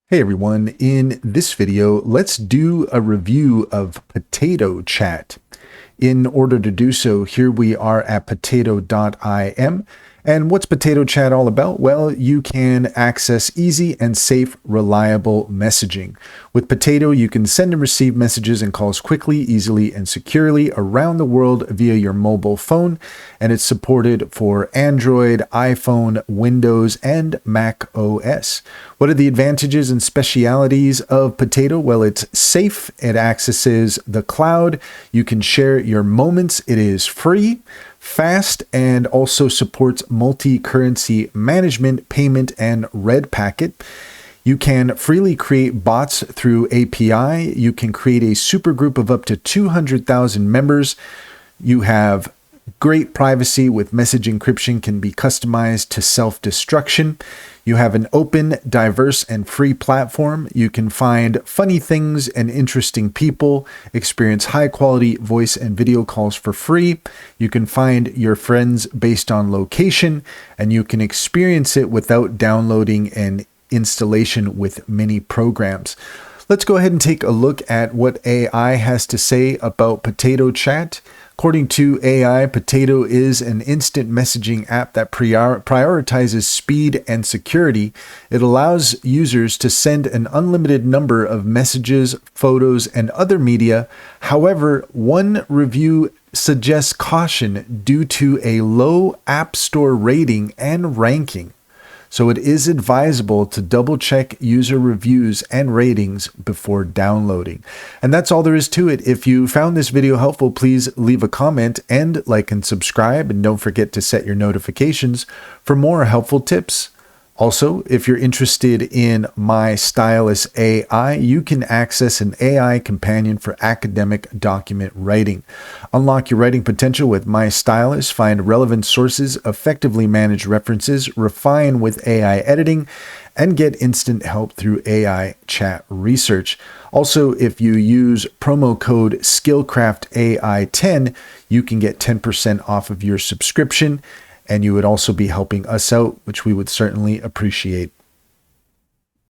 Hey everyone, in this video, let's do a review of Potato Chat. In order to do so, here we are at potato.im. And what's Potato Chat all about? Well, you can access easy and safe, reliable messaging. With Potato, you can send and receive messages and calls quickly, easily, and securely around the world via your mobile phone. And it's supported for Android, iPhone, Windows, and Mac OS. What are the advantages and specialities of Potato? Well, it's safe. It accesses the cloud. You can share your moments. It is free, fast, and also supports multi-currency management, payment, and red packet. You can freely create bots through API. You can create a supergroup of up to 200,000 members. You have great privacy with message encryption, can be customized to self-destruction. You have an open, diverse, and free platform. You can find funny things and interesting people, experience high-quality voice and video calls for free. You can find your friends based on location, and you can experience it without downloading an installation with many programs. Let's go ahead and take a look at what AI has to say about Potato Chat. According to AI, Potato is an instant messaging app that prioritizes speed and security. It allows users to send an unlimited number of messages, photos, and other media. However, one review suggests caution due to a low App Store rating and ranking. So it is advisable to double check user reviews and ratings before downloading. And that's all there is to it. If you found this video helpful, please leave a comment and like and subscribe. And don't forget to set your notifications for more helpful tips. Also, if you're interested in My Stylus AI, you can access an AI companion for academic document writing. Unlock your writing potential with My Stylus, find relevant sources, effectively manage references, refine with AI editing, and get instant help through AI chat research. Also, if you use promo code SkillcraftAI10, you can get 10% off of your subscription. And you would also be helping us out, which we would certainly appreciate.